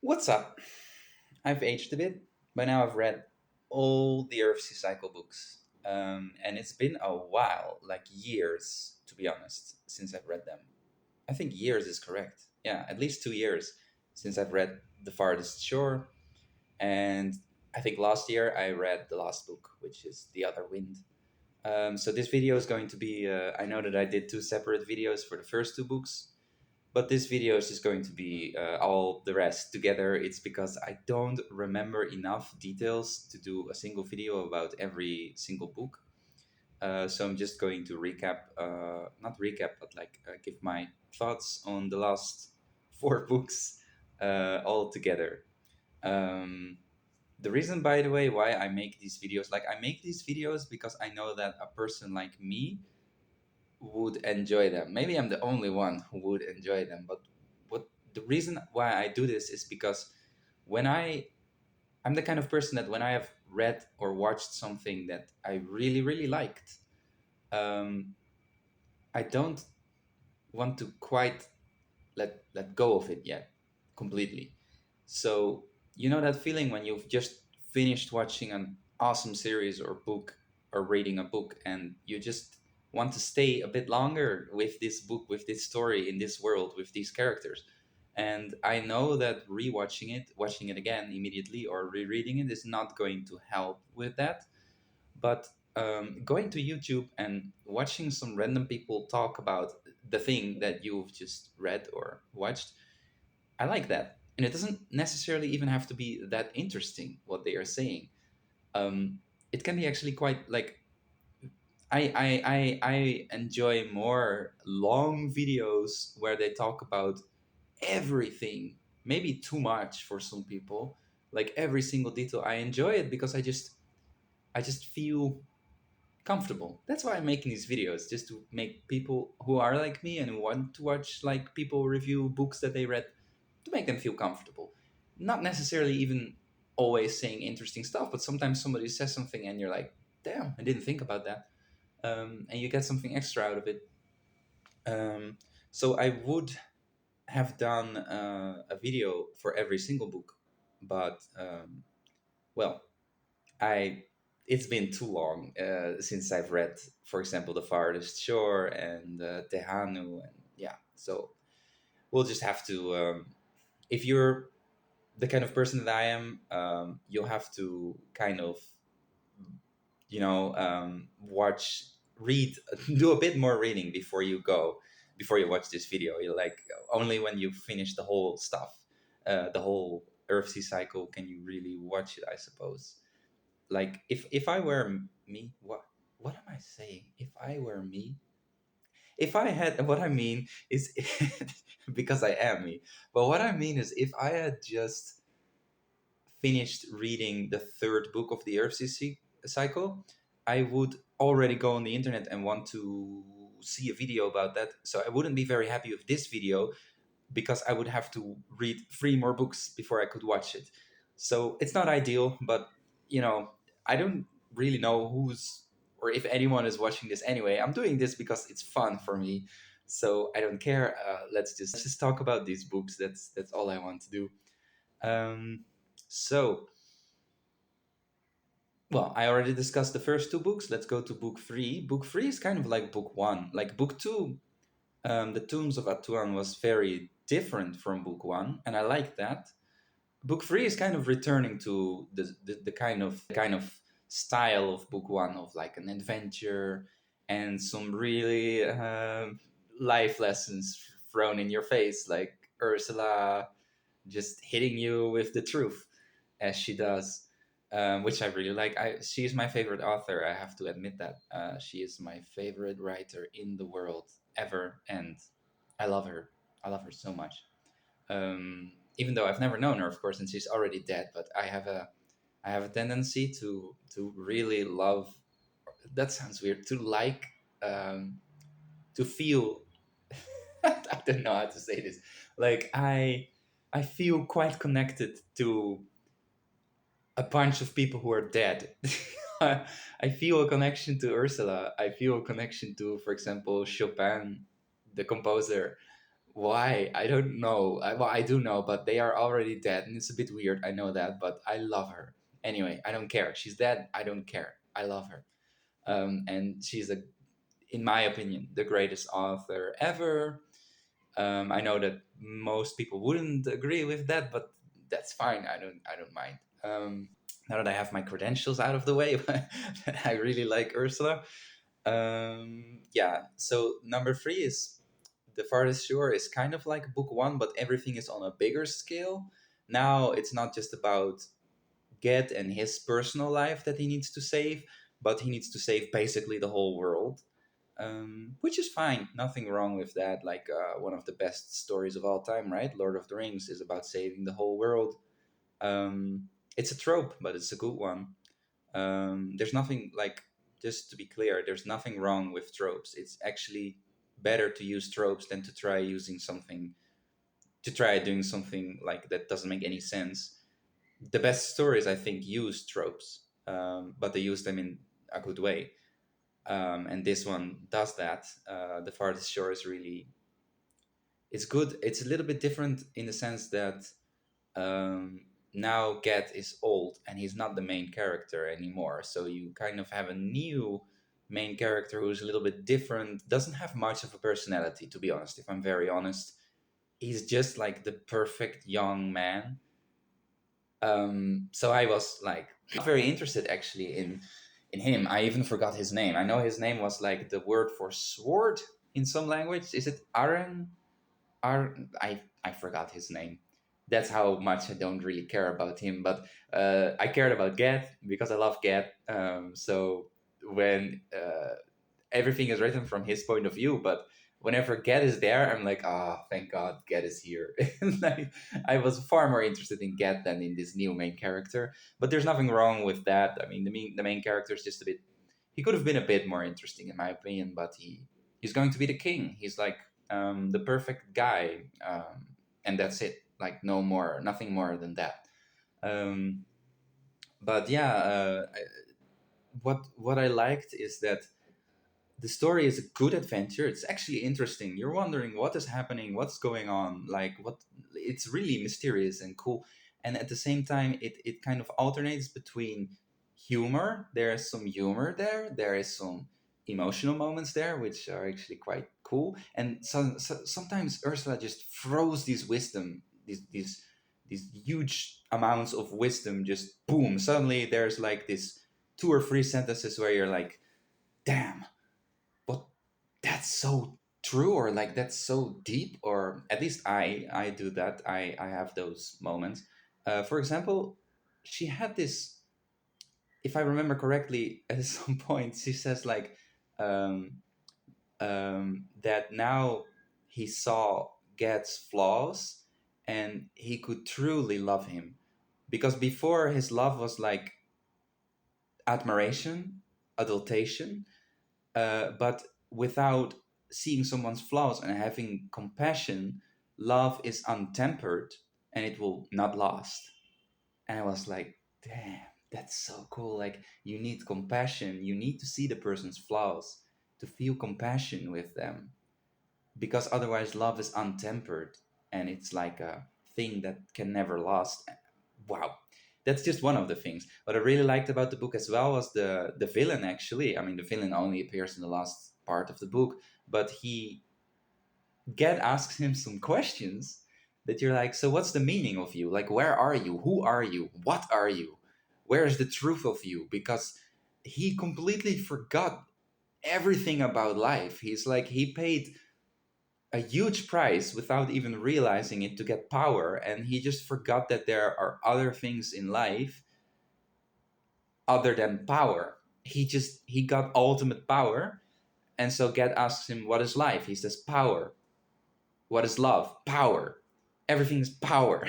What's up? I've aged a bit. By now, I've read all the Earthsea Cycle books. And it's been a while, like years, to be honest, since I've read them. I think years is correct. Yeah, at least 2 years since I've read The Farthest Shore. And I think last year I read the last book, which is The Other Wind. So this video is going to be, I know that I did two separate videos for the first two books, but this video is just going to be all the rest together. It's because I don't remember enough details to do a single video about every single book. So I'm just going to not recap, but like give my thoughts on the last four books all together. Um, the reason, by the way, why I make these videos, like I make these videos because I know that a person like me would enjoy them. Maybe I'm the only one who would enjoy them, but what the reason why I do this is because when I'm the kind of person that when I have read or watched something that I really really liked, um, I don't want to quite let go of it yet completely. So you know that feeling when you've just finished watching an awesome series or book or reading a book and you just want to stay a bit longer with this book, with this story, in this world, with these characters. And I know that rewatching it, watching it again immediately or rereading it is not going to help with that. But going to YouTube and watching some random people talk about the thing that you've just read or watched, I like that. And it doesn't necessarily even have to be that interesting what they are saying. Um, it can be actually quite like I enjoy more long videos where they talk about everything, maybe too much for some people, like every single detail. I enjoy it because I just feel comfortable. That's why I'm making these videos, just to make people who are like me and who want to watch like people review books that they read, to make them feel comfortable. Not necessarily even always saying interesting stuff, but sometimes somebody says something and you're like, damn, I didn't think about that. And you get something extra out of it. Um, so I would have done a video for every single book, but well, I it's been too long since I've read, for example, The Farthest Shore and Tehanu, and yeah. So we'll just have to. If you're the kind of person that I am, you'll have to kind of, watch, read, do a bit more reading before you watch this video. You're like only when you finish the whole stuff, the whole Earthsea cycle, can you really watch it, I suppose. Like if I were me, what am I saying? If I were me, if I had, what I mean is because I am me, but what I mean is if I had just finished reading the third book of the Earthsea cycle, I would already go on the internet and want to see a video about that. So I wouldn't be very happy with this video because I would have to read three more books before I could watch it. So it's not ideal, but I don't really know who's or if anyone is watching this anyway. I'm doing this because it's fun for me, so I don't care. Let's just talk about these books. That's all I want to do. Um, so, well, I already discussed the first two books. Let's go to book three. Book three is kind of like book one. Like book two, the Tombs of Atuan was very different from book one, and I like that. Book three is kind of returning to the kind of style of book one, of like an adventure and some really life lessons thrown in your face, like Ursula just hitting you with the truth as she does, which I really like. She's my favorite author. I have to admit that she is my favorite writer in the world ever, and I love her. I love her so much. Even though I've never known her, of course, and she's already dead. But I have a tendency to really love. That sounds weird. To like, to feel. I don't know how to say this. Like I feel quite connected to a bunch of people who are dead. I feel a connection to Ursula. I feel a connection to, for example, Chopin, the composer. Why? I don't know. Well, I do know, but they are already dead, and it's a bit weird. I know that, but I love her. Anyway, I don't care. She's dead. I don't care. I love her. And she's in my opinion, the greatest author ever. I know that most people wouldn't agree with that, but that's fine. I don't mind. Now that I have my credentials out of the way, I really like Ursula. Yeah. So number three is The Farthest Shore is kind of like book one, but everything is on a bigger scale. Now it's not just about Get and his personal life that he needs to save, but he needs to save basically the whole world, which is fine. Nothing wrong with that. Like one of the best stories of all time, right? Lord of the Rings is about saving the whole world. It's a trope, but it's a good one. There's nothing like, just to be clear, there's nothing wrong with tropes. It's actually better to use tropes than to try doing something like that doesn't make any sense. The best stories, I think, use tropes, but they use them in a good way. And this one does that. The Farthest Shore is really, it's good. It's a little bit different in the sense that um, now Get is old and he's not the main character anymore. So you kind of have a new main character who's a little bit different, doesn't have much of a personality, to be honest, if I'm very honest. He's just like the perfect young man. So I was like not very interested actually in him. I even forgot his name. I know his name was like the word for sword in some language. Is it Aren? I forgot his name. That's how much I don't really care about him. But I cared about Get because I love Get. So when everything is written from his point of view, but whenever Get is there, I'm like, oh, thank God Get is here. Like, I was far more interested in Get than in this new main character. But there's nothing wrong with that. I mean, the main character is just a bit. He could have been a bit more interesting, in my opinion, but he's going to be the king. He's like the perfect guy, and that's it. Like no more, nothing more than that. Um, but yeah, what I liked is that the story is a good adventure. It's actually interesting. You're wondering what is happening, what's going on, like what. It's really mysterious and cool, and at the same time, it kind of alternates between humor. There is some humor there. There is some emotional moments there, which are actually quite cool. And sometimes Ursula just throws these wisdom, these huge amounts of wisdom. Just boom! Suddenly, there's like this two or three sentences where you're like, damn, but that's so true, or like that's so deep, or at least I do that. I have those moments. For example, she had this, if I remember correctly, at some point she says like um, that now he saw Ged's flaws and he could truly love him, because before his love was like admiration, adultation, but without seeing someone's flaws and having compassion, love is untempered and it will not last. And I was like, damn, that's so cool. Like, you need compassion. You need to see the person's flaws to feel compassion with them, because otherwise, love is untempered and it's like a thing that can never last. Wow. That's just one of the things. What I really liked about the book as well was the villain. Actually, I mean, the villain only appears in the last part of the book, but he Get asks him some questions that you're like, so what's the meaning of you? Like, where are you? Who are you? What are you? Where is the truth of you? Because he completely forgot everything about life. He's like, he paid a huge price without even realizing it to get power, and he just forgot that there are other things in life other than power. He got ultimate power, and so Get asks him, what is life? He says power. What is love? Power. Everything is power.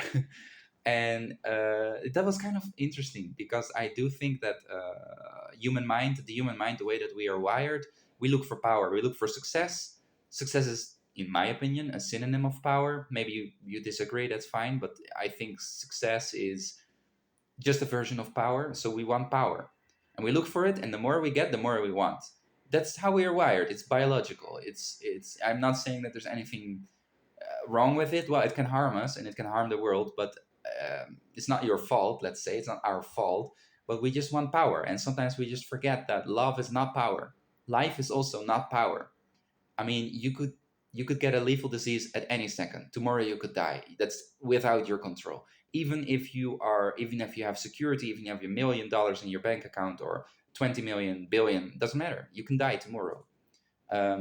And that was kind of interesting, because I do think that the human mind, the way that we are wired, we look for power, we look for success. Success is, in my opinion, a synonym of power. Maybe you disagree, that's fine, but I think success is just a version of power. So we want power and we look for it, and the more we get, the more we want. That's how we are wired. It's biological. It's I'm not saying that there's anything wrong with it? Well, it can harm us and it can harm the world, but it's not your fault. Let's say it's not our fault, but we just want power, and sometimes we just forget that love is not power. Life is also not power. I mean, you could get a lethal disease at any second. Tomorrow you could die. That's without your control. Even if you have security, even if you have $1 million in your bank account or 20 million billion, doesn't matter. You can die tomorrow.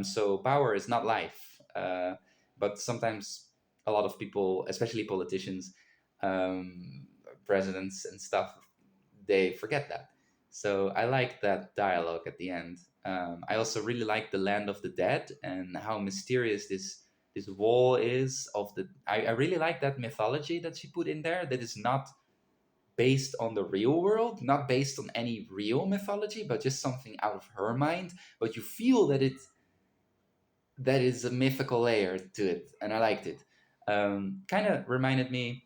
So power is not life. But sometimes a lot of people, especially politicians, um, presidents and stuff, they forget that. So I like that dialogue at the end. I also really like the land of the dead and how mysterious this wall is of the. I really like that mythology that she put in there. That is not based on the real world, not based on any real mythology, but just something out of her mind. But you feel that is a mythical layer to it, and I liked it. Kind of reminded me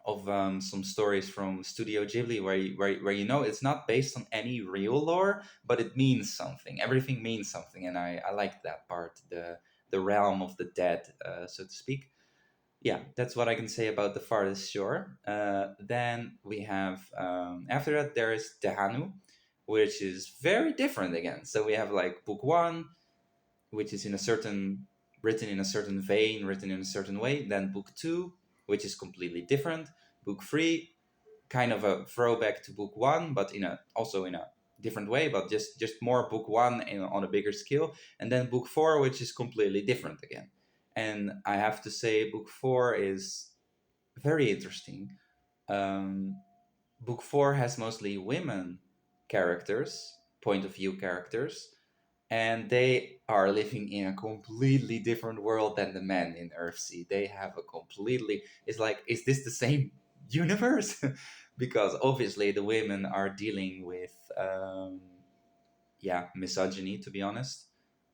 of some stories from Studio Ghibli, where you know it's not based on any real lore, but it means something. Everything means something, and I like that part, the realm of the dead, so to speak. Yeah, that's what I can say about the farthest shore. Then we have after that there is Tehanu, which is very different again. So we have like book one, which is in a certain written in a certain vein, written in a certain way. Then book two, which is completely different. Book three, kind of a throwback to book one, but also in a different way, but just more book one on a bigger scale. And then book four, which is completely different again. And I have to say, book four is very interesting. Um, book four has mostly women characters, point of view characters, and they are living in a completely different world than the men in Earthsea. They have a completely. It's like, is this the same universe? Because obviously the women are dealing with, yeah, misogyny, to be honest,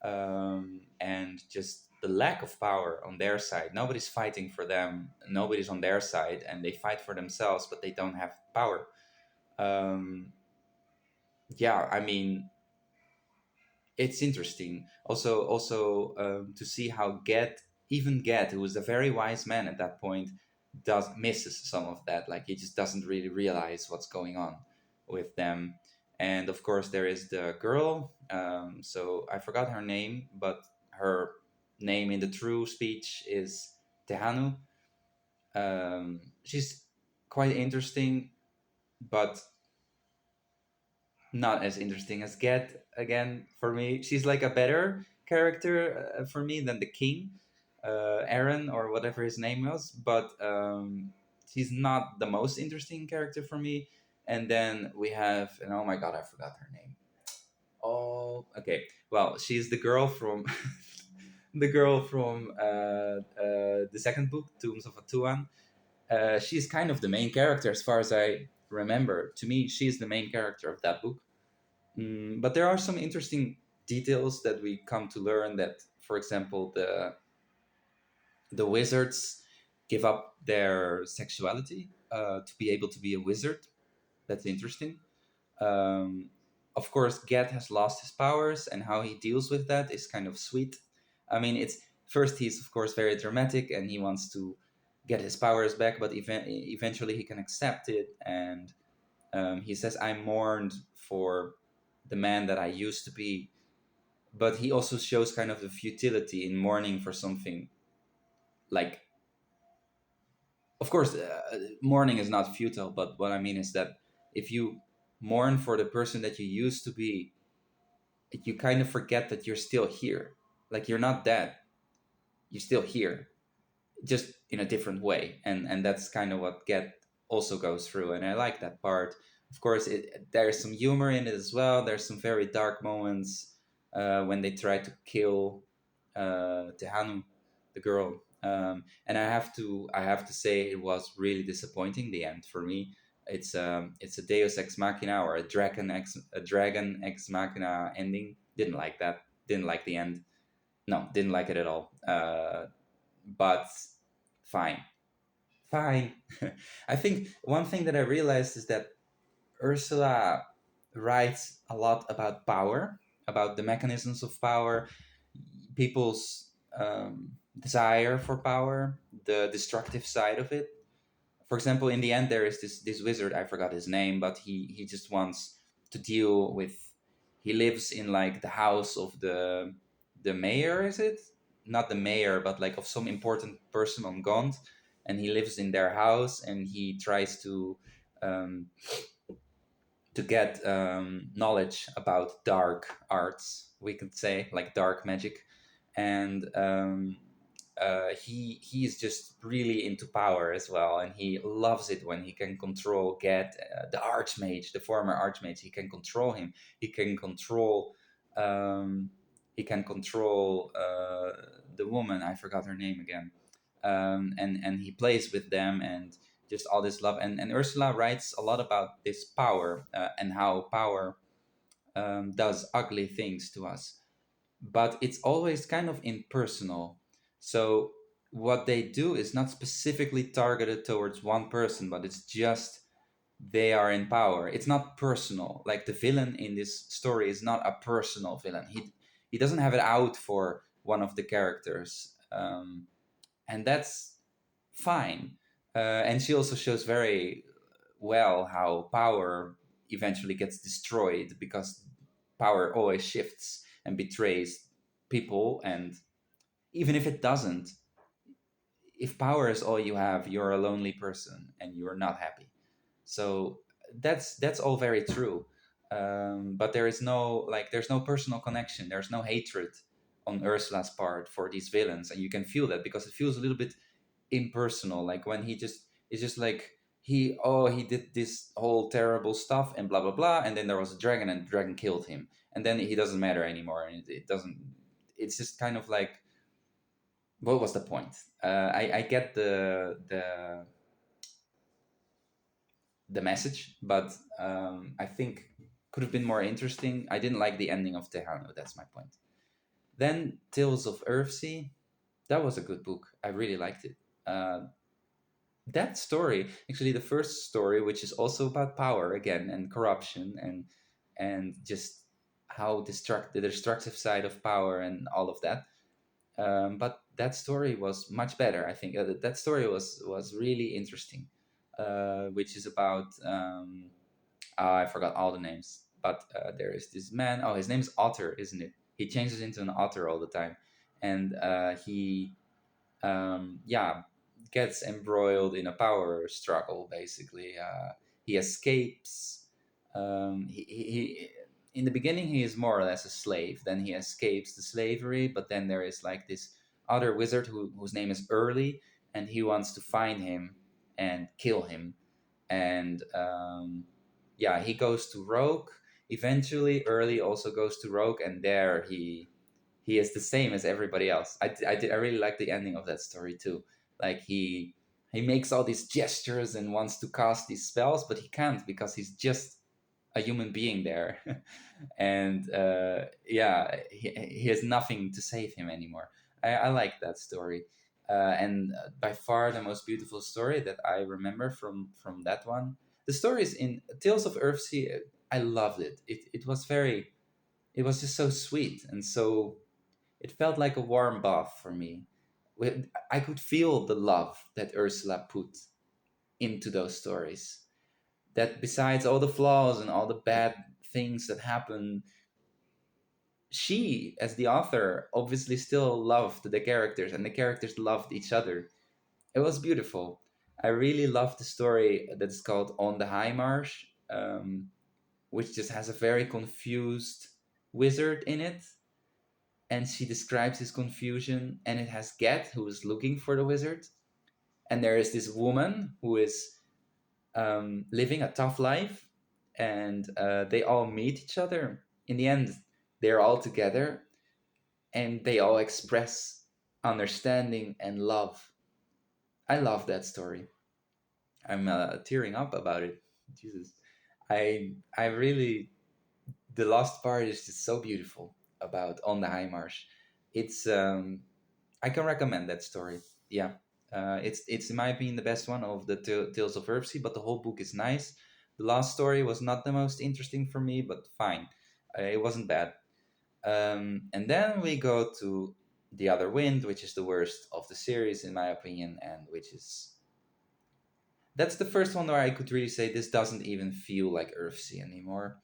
and just the lack of power on their side. Nobody's fighting for them. Nobody's on their side, and they fight for themselves, but they don't have power. Um, yeah, I mean, it's interesting also to see how Get, who was a very wise man at that point, does misses some of that. Like, he just doesn't really realize what's going on with them. And of course there is the girl, so I forgot her name, but her name in the true speech is Tehanu. She's quite interesting, but not as interesting as Get again for me. She's like a better character for me than the king, Aaron or whatever his name was, but she's not the most interesting character for me. And then we have, and oh my god, I forgot her name. Oh, okay. Well, she's the girl from the girl from the second book, Tombs of Atuan. She's kind of the main character as far as I remember. To me, she's the main character of that book. But there are some interesting details that we come to learn that, for example, the wizards give up their sexuality to be able to be a wizard. That's interesting. Um, of course, Get has lost his powers, and how he deals with that is kind of sweet. I mean, it's first he's of course very dramatic, and he wants to get his powers back, but eventually he can accept it, and he says, "I mourned for the man that I used to be," but he also shows kind of the futility in mourning for something. Like, of course, mourning is not futile, but what I mean is that if you mourn for the person that you used to be, you kind of forget that you're still here. Like, you're not dead, you're still here, just in a different way. And that's kind of what Get also goes through, and I like that part. Of course, there's some humor in it as well. There's some very dark moments when they try to kill Tehanu, the girl. And I have to say, it was really disappointing, the end for me. It's a Deus ex machina, or a dragon ex machina ending. Didn't like that. Didn't like the end. No, didn't like it at all. But fine, fine. I think one thing that I realized is that Ursula writes a lot about power, about the mechanisms of power, people's desire for power, the destructive side of it. For example, in the end, there is this wizard. I forgot his name, but he just wants to deal with. He lives in like the house of the mayor. Is it not the mayor, but like of some important person on Gaunt, and he lives in their house, and he tries um, to get knowledge about dark arts. We could say like dark magic, and he is just really into power as well, and he loves it when he can control get the archmage, the former archmage. He can control him. He can control. Um, he can control the woman. I forgot her name again. And he plays with them and just all this love. And Ursula writes a lot about this power and how power does ugly things to us, but it's always kind of impersonal. So what they do is not specifically targeted towards one person, but it's just they are in power. It's not personal. Like the villain in this story is not a personal villain. He doesn't have it out for one of the characters, and that's fine. And she also shows very well how power eventually gets destroyed because power always shifts and betrays people. And even if it doesn't, if power is all you have, you're a lonely person and you're not happy. So that's all very true. But there is no like there's no personal connection. There's no hatred on Ursula's part for these villains, and you can feel that because it feels a little bit impersonal. Like when he just it's just like he did this whole terrible stuff and blah blah blah, and then there was a dragon and the dragon killed him, and then he doesn't matter anymore, and it doesn't. It's just kind of like what was the point? I get the message, but I think could have been more interesting. I didn't like the ending of Tehano. That's my point. Then Tales of Earthsea, that was a good book. I really liked it. That story, actually, the first story, which is also about power again and corruption and just how the destructive side of power and all of that. But that story was much better. I think that story was really interesting, which is about I forgot all the names, but there is this man. Oh, his name is Otter, isn't it? He changes into an otter all the time, and he yeah, gets embroiled in a power struggle. Basically, he escapes. He in the beginning he is more or less a slave. Then he escapes the slavery, but then there is like this other wizard whose name is Early, and he wants to find him and kill him. And yeah, he goes to Rogue. Eventually, Early also goes to Rogue, and there he is the same as everybody else. I really like the ending of that story too. Like he makes all these gestures and wants to cast these spells, but he can't because he's just a human being there, and yeah, he has nothing to save him anymore. I like that story, and by far the most beautiful story that I remember from that one. The stories in Tales of Earthsea, I loved it. It was very, it was just so sweet and so it felt like a warm bath for me. I could feel the love that Ursula put into those stories. That besides all the flaws and all the bad things that happen, she, as the author, obviously still loved the characters and the characters loved each other. It was beautiful. I really loved the story that's called On the High Marsh, which just has a very confused wizard in it, and she describes his confusion, and it has Get, who is looking for the wizard, and there is this woman who is living a tough life, and they all meet each other. In the end, they're all together, and they all express understanding and love. I love that story. I'm tearing up about it. Jesus, I really, the last part is just so beautiful about On the High Marsh. It's I can recommend that story. Yeah, it's in my opinion the best one of the Tales of Earthsea, but the whole book is nice. The last story was not the most interesting for me, but fine, it wasn't bad. And then we go to The Other Wind, which is the worst of the series in my opinion, and which is that's the first one where I could really say this doesn't even feel like Earthsea anymore.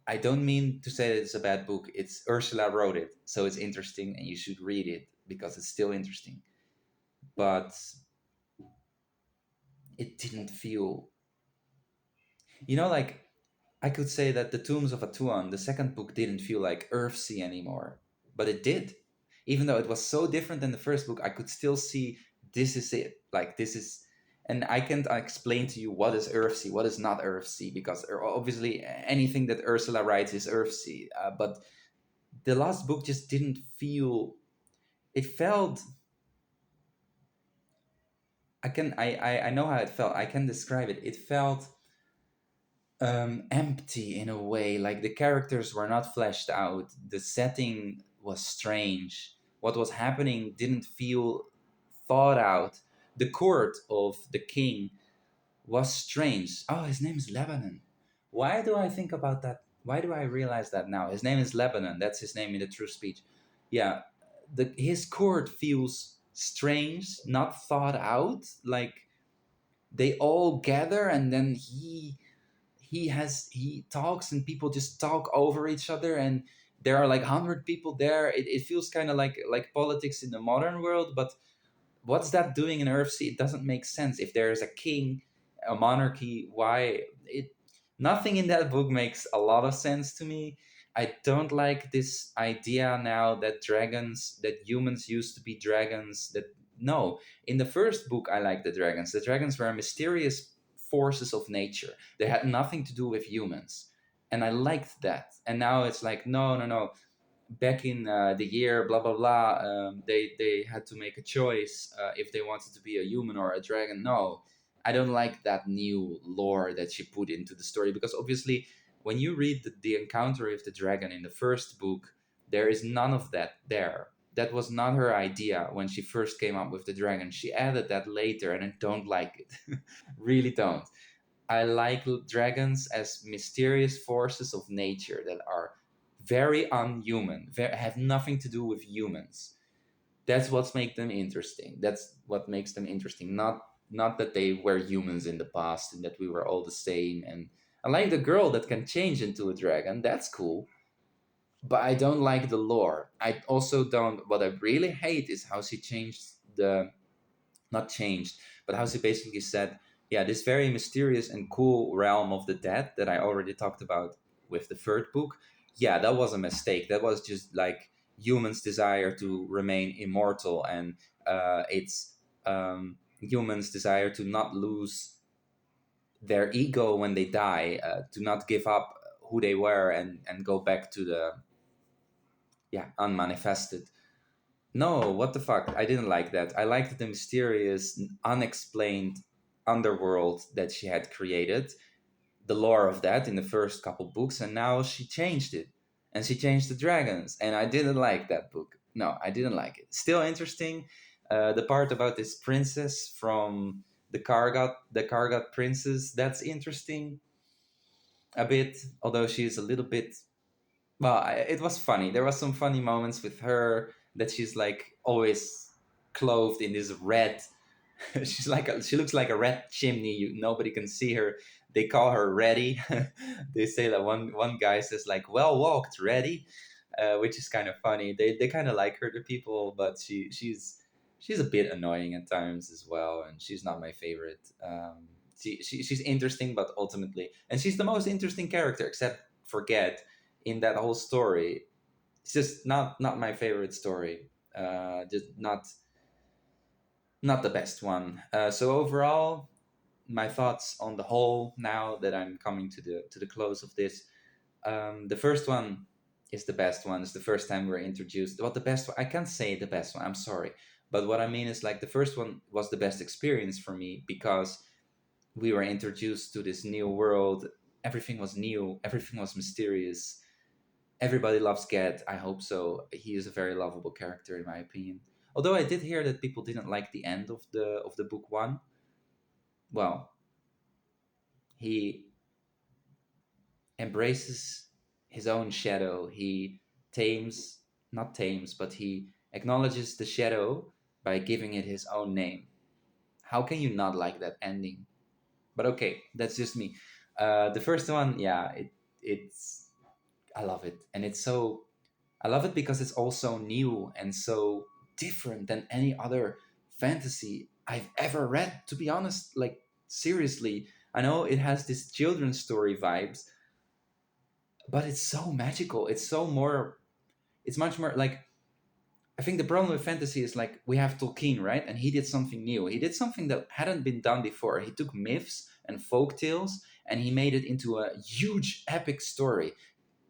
I don't mean to say that it's a bad book. It's Ursula wrote it, so it's interesting and you should read it because it's still interesting. But it didn't feel, like I could say that the Tombs of Atuan, the second book, didn't feel like Earthsea anymore, but it did. Even though it was so different than the first book, I could still see this is it. Like this is, and I can't explain to you what is Earthsea, what is not Earthsea, because obviously anything that Ursula writes is Earthsea. But the last book just didn't feel. It felt. I know how it felt. I can describe it. It felt empty in a way. Like the characters were not fleshed out. The setting was strange. What was happening didn't feel thought out. The court of the king was strange. Oh, his name is Lebanon. Why do I think about that? Why do I realize that now? His name is Lebanon. That's his name in the true speech. Yeah, his court feels strange, not thought out. Like they all gather and then he talks and people just talk over each other and there are like 100 people there. It feels kind of like politics in the modern world, but what's that doing in Earthsea? It doesn't make sense. If there is a king, a monarchy, why it? Nothing in that book makes a lot of sense to me. I don't like this idea now that humans used to be dragons. That no, in the first book, I liked the dragons. The dragons were mysterious forces of nature. They had nothing to do with humans, and I liked that. And now it's like no, no, no, back in the year blah blah blah, they had to make a choice if they wanted to be a human or a dragon. No, I don't like that new lore that she put into the story, because obviously when you read the encounter with the dragon in the first book, there is none of that there. That was not her idea when she first came up with the dragon. She added that later and I don't like it. Really don't. I like dragons as mysterious forces of nature that are very unhuman, have nothing to do with humans. That's what makes them interesting. That's what makes them interesting. Not that they were humans in the past and that we were all the same. And I like the girl that can change into a dragon. That's cool. But I don't like the lore. I also don't. What I really hate is how she changed the not changed, but how she basically said, yeah, this very mysterious and cool realm of the dead that I already talked about with the third book, yeah, that was a mistake. That was just like humans' desire to remain immortal, and it's humans' desire to not lose their ego when they die, to not give up who they were and go back to the unmanifested. No, what the fuck? I didn't like that. I liked the mysterious, unexplained underworld that she had created, the lore of that in the first couple books, and now she changed it. And she changed the dragons, and I didn't like that book. No, I didn't like it. Still interesting. The part about this princess from the Kargat princess, that's interesting a bit, although she's a little bit well, it was funny. There was some funny moments with her that she's like always clothed in this red. She looks like a red chimney. Nobody can see her. They call her Ready. They say that one guy says like "Well walked, Ready," which is kind of funny. They kind of like her, the people, but she's a bit annoying at times as well, and she's not my favorite. She's interesting, but ultimately, and she's the most interesting character, except forget in that whole story. It's just not my favorite story. Just not the best one. So overall, my thoughts on the whole. Now that I'm coming to the close of this, the first one is the best one. It's the first time we're introduced. Well, the best one. I can't say the best one. I'm sorry, but what I mean is like the first one was the best experience for me because we were introduced to this new world. Everything was new. Everything was mysterious. Everybody loves Ged. I hope so. He is a very lovable character, in my opinion. Although I did hear that people didn't like the end of the book one. Well, he embraces his own shadow. He tames, not tames, but he acknowledges the shadow by giving it his own name. How can you not like that ending? But okay, that's just me. The first one, yeah, it's I love it, and it's so I love it because it's also new and so different than any other fantasy I've ever read. To be honest, like seriously, I know it has this children's story vibes, but it's so magical. It's so more. It's much more like I think the problem with fantasy is like we have Tolkien, right? And he did something new. He did something that hadn't been done before. He took myths and folk tales and he made it into a huge epic story.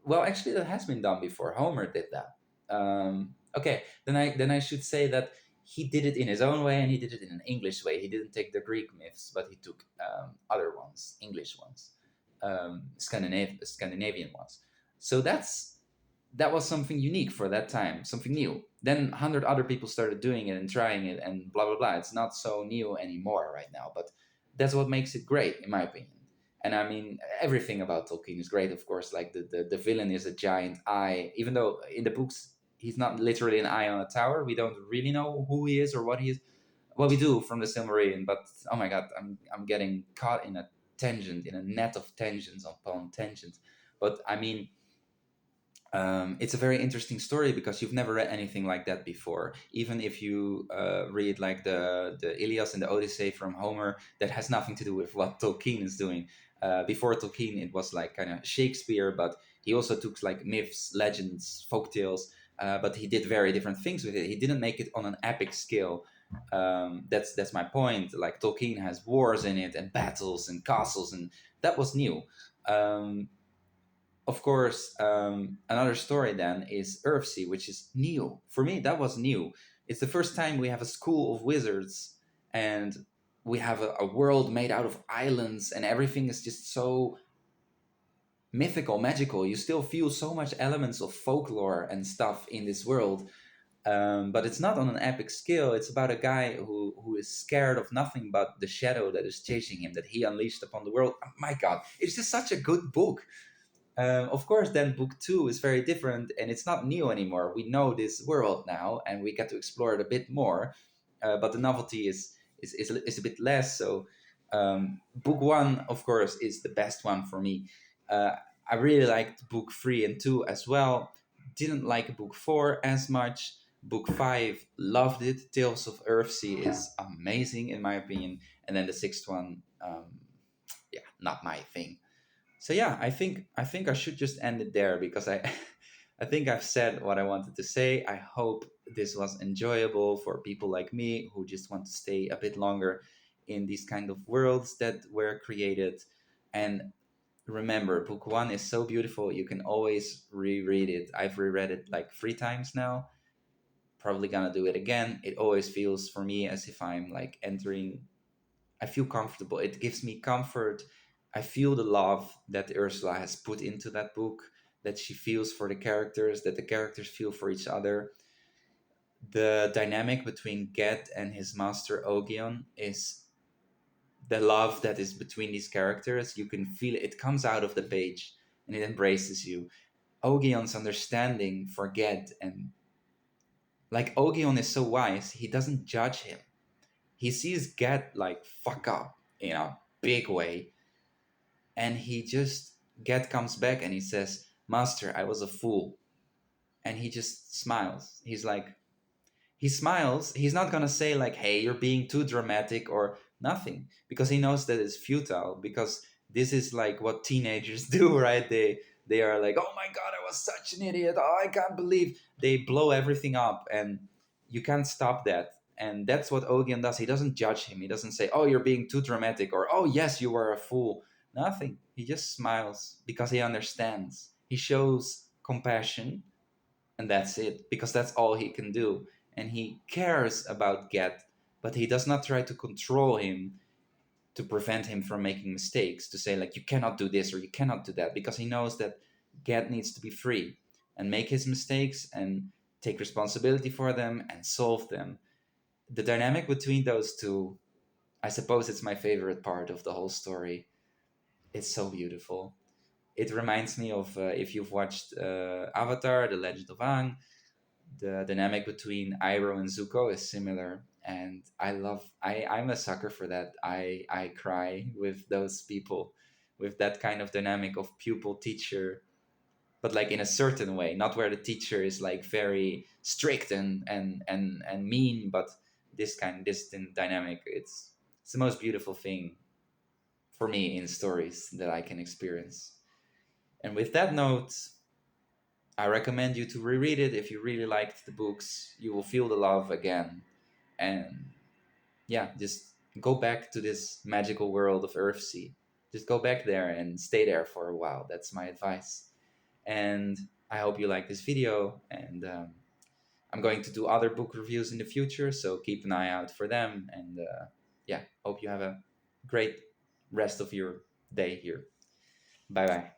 Well, actually, that has been done before. Homer did that. Okay, then I should say that he did it in his own way and he did it in an English way. He didn't take the Greek myths, but he took other ones, English ones, Scandinavian ones. So that was something unique for that time, something new. Then 100 other people started doing it and trying it, and blah blah blah. It's not so new anymore right now, but that's what makes it great, in my opinion. And I mean, everything about Tolkien is great, of course. Like the villain is a giant eye, even though in the books he's not literally an eye on a tower. We don't really know who he is or what he is. Well, we do from the Silmarillion, but oh my god, I'm getting caught in a tangent, in a net of tangents upon tangents. But I mean, it's a very interesting story because you've never read anything like that before. Even if you read like the Ilias and the Odyssey from Homer, that has nothing to do with what Tolkien is doing. Before Tolkien, it was like kind of Shakespeare, but he also took like myths, legends, folk tales, but he did very different things with it. He didn't make it on an epic scale. That's my point. Like Tolkien has wars in it and battles and castles, and that was new. Um, of course, another story then is Earthsea, which is new. For me, that was new. It's the first time we have a school of wizards and we have a world made out of islands and everything is just so mythical, magical. You still feel so much elements of folklore and stuff in this world. But it's not on an epic scale. It's about a guy who is scared of nothing but the shadow that is chasing him, that he unleashed upon the world. Oh my God, it's just such a good book. Of course, then book two is very different and it's not new anymore. We know this world now and we get to explore it a bit more, but the novelty is a bit less. So, book one, of course, is the best one for me. Uh, I really liked book three and two as well. Didn't like book four as much. Book five, loved it. Tales of Earthsea is amazing in my opinion. And then the sixth one, yeah, not my thing. So yeah, I think I should just end it there because I I think I've said what I wanted to say. I hope this was enjoyable for people like me who just want to stay a bit longer in these kind of worlds that were created. And remember, book one is so beautiful. You can always reread it. I've reread it like 3 times now. Probably gonna do it again. It always feels for me as if I'm like entering. I feel comfortable. It gives me comfort. I feel the love that Ursula has put into that book, that she feels for the characters, that the characters feel for each other. The dynamic between Ged and his master Ogion is the love that is between these characters. You can feel it. It comes out of the page and it embraces you. Ogion's understanding for Ged, and like Ogion is so wise, he doesn't judge him. He sees Ged like fuck up in a big way, and he just Get comes back and he says, "Master, I was a fool," and he just smiles. He's like, he smiles. He's not gonna say like, "Hey, you're being too dramatic" or nothing, because he knows that it's futile. Because this is like what teenagers do, right? They are like, "Oh my God, I was such an idiot. Oh, I can't believe," they blow everything up, and you can't stop that. And that's what Ogion does. He doesn't judge him. He doesn't say, "Oh, you're being too dramatic," or "Oh, yes, you were a fool." Nothing. He just smiles because he understands. He shows compassion, and that's it, because that's all he can do. And he cares about Get, but he does not try to control him to prevent him from making mistakes, to say like, you cannot do this or you cannot do that, because he knows that Get needs to be free and make his mistakes and take responsibility for them and solve them. The dynamic between those two, I suppose it's my favorite part of the whole story. It's so beautiful. It reminds me of if you've watched Avatar: The Legend of Aang. The dynamic between Iroh and Zuko is similar, and I'm a sucker for that. I cry with those people, with that kind of dynamic of pupil teacher, but like in a certain way, not where the teacher is like very strict and mean, but this dynamic, it's the most beautiful thing for me in stories that I can experience. And with that note, I recommend you to reread it. If you really liked the books, you will feel the love again. And yeah, just go back to this magical world of Earthsea. Just go back there and stay there for a while. That's my advice. And I hope you like this video. And I'm going to do other book reviews in the future, so keep an eye out for them. And yeah, hope you have a great rest of your day here. Bye bye.